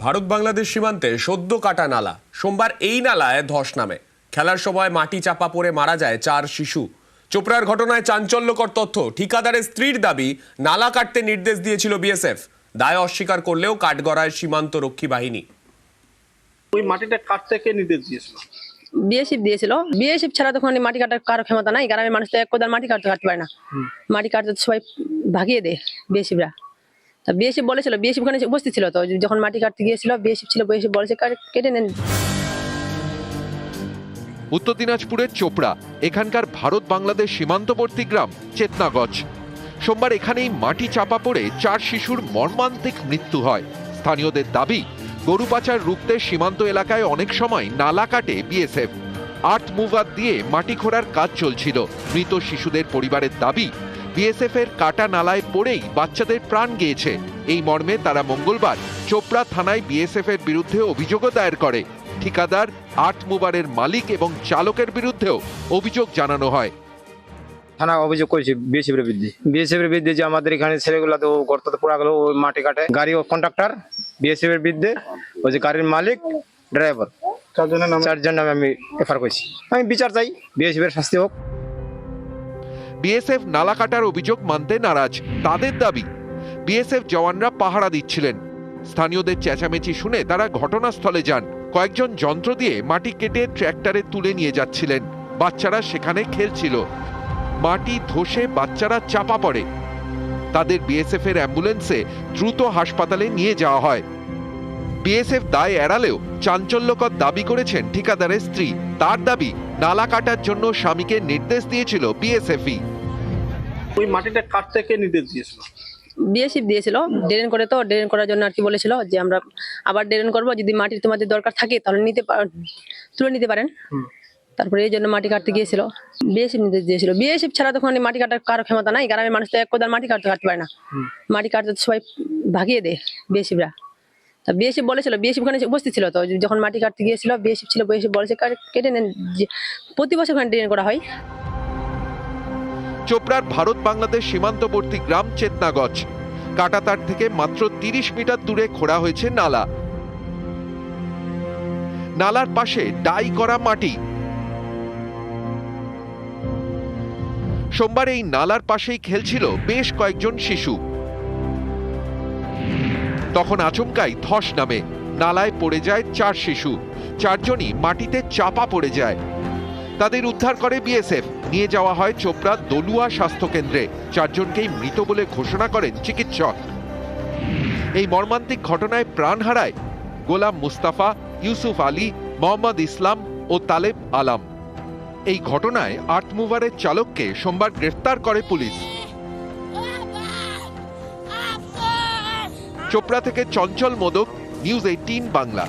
ভারত বাংলাদেশ সীমান্তে সদ্য কাটা নালা। সোমবার এই নালায় ধস নামে। খেলার সময় মাটি চাপা পড়ে মারা যায় 4 শিশু। চোপড়ার ঘটনায় চাঞ্চল্যকর তথ্য। ঠিকাদারের স্ত্রীর দাবি নালা কাটতে নির্দেশ দিয়েছিল বিএসএফ। দায় অস্বীকার করলেও কাঠগড়ায় সীমান্ত রক্ষী বাহিনী। ওই মাটিটা কাটতে কে নির্দেশ দিয়েছিল? বিএসএফ দিয়েছিল। বিএসএফ ছাড়া তখন মাটি কাটার কারো ক্ষমতা নাই। গ্রামের মানুষ তো এক কোদাল মাটি কাটতে পারে না। মাটি কাটতে সবাই ভাগিয়ে দেয় বিএসএফরা। তা বিএসএফ বলেছিল, বিএসএফ ওখানে উপস্থিত ছিল, তো যখন মাটি কাটতে গিয়েছিল বিএসএফ ছিল, বিএসএফ বলেছে কেটে নেন। উত্তর দিনাজপুরের চোপড়া, এখানকার ভারত বাংলাদেশ সীমান্তবর্তী গ্রাম চেতনাগজ। সোমবার এখানেই মাটি চাপা পড়ে 4 শিশুর মর্মান্তিক মৃত্যু হয়। স্থানীয়দের দাবি, গরু পাচার রুখতে সীমান্ত এলাকায় অনেক সময় নালা কাটে বিএসএফ। আর্থ মুভার দিয়ে মাটি খোঁড়ার কাজ চলছিল। মৃত শিশুদের পরিবারের দাবি, বিএসএফ এর কাটা নালায় পড়েই বাচ্চাদের প্রাণ গিয়েছে। এই মর্মে তারা মঙ্গলবার চোপড়া থানায় বিএসএফ এর বিরুদ্ধে অভিযোগও দায়ের করে। ঠিকাদার, আর্থ মুভারের মালিক এবং চালকের বিরুদ্ধেও অভিযোগ জানানো হয়। থানা অভিযোগ করেছি বিএসএফ এর বিরুদ্ধে যে আমাদের এখানে ছেলেগুলো তো গর্ত পোড়া গেল, ওই মাটি কাটে গাড়ি ও কন্ট্রাক্টর বিএসএফ এর বিরুদ্ধে, ওই যে গাড়ির মালিক, ড্রাইভার, 4 জন নামে আমি এফআইআর করেছি। আমি বিচার চাই, বিএসএফ এর শাস্তি হোক। বিএসএফ নালা কাটার অভিযোগ মানতে নারাজ। তাদের দাবি, বিএসএফ জওয়ানরা পাহারা দিচ্ছিলেন। স্থানীয়দের চেঁচামেচি শুনে তারা ঘটনাস্থলে যান। কয়েকজন যন্ত্র দিয়ে মাটি কেটে ট্র্যাক্টরে তুলে নিয়ে যাচ্ছিলেন। বাচ্চারা সেখানে খেলছিল। মাটি ধসে বাচ্চারা চাপা পড়ে। তাদের বিএসএফ এর অ্যাম্বুলেন্সে দ্রুত হাসপাতালে নিয়ে যাওয়া হয়। বিএসএফ দায় এড়ালেও চাঞ্চল্যকর দাবি করেছেন ঠিকাদারের স্ত্রী। তার দাবি, নালা কাটার জন্য স্বামীকে নির্দেশ দিয়েছিল বিএসএফই। ওই মাটিটা কাটতে কে নির্দেশ দিয়েছিল? বিএসএফ দিয়েছিল। ড্রেন করে, তো ড্রেন করার জন্য আর কি বলেছিল যে আমরা আবার ড্রেন করবো, যদি মাটি তোমাদের দরকার থাকে তাহলে তুলে নিতে পারেন। তারপরে এই জন্য মাটি কাটতে গিয়েছিল। বিএসএফ নির্দেশ দিয়েছিল। বিএসএফ ছাড়া তখন মাটি কাটার কারো ক্ষমতা নাই। গ্রামের মানুষ তো এক কোদাল মাটি কাটতে পারে না। মাটি কাটতে সবাই ভাগিয়ে দেয় বিএসএফরা। তা বিএসএফ বলেছিল, বিএসএফ ওখানে উপস্থিত ছিল, তো যখন মাটি কাটতে গিয়েছিল বিএসএফ ছিল, বিএসএফ বলেছে কেটে নেন। প্রতি বছর ওখানে ড্রেন করা হয়। চোপড়ার ভারত বাংলাদেশ সীমান্তবর্তী গ্রাম চেতনাগজ। কাটাতার থেকে মাত্র 30 মিটার দূরে খোঁড়া হয়েছে নালা। নালার পাশে ডাই করা মাটি। সোমবার এই নালার পাশেই খেলছিল বেশ কয়েকজন শিশু। তখন আচমকাই ধস নামে। নালায় পড়ে যায় 4 শিশু। 4 জনই মাটিতে চাপা পড়ে যায়। তাদের উদ্ধার করে বিএসএফ। নিয়ে যাওয়া হয় চোপড়া দলুয়া স্বাস্থ্য কেন্দ্রে। 4 জনকেই মৃত বলে ঘোষণা করেন চিকিৎসক। এই মর্মান্তিক ঘটনায় প্রাণ হারায় গোলাম মুস্তাফা, ইউসুফ আলী, মোহাম্মদ ইসলাম ও তালেব আলাম। এই ঘটনায় আর্থ মুভারের চালককে সোমবার গ্রেফতার করে পুলিশ। চোপড়া থেকে চঞ্চল মোদক, নিউজ 18 বাংলা।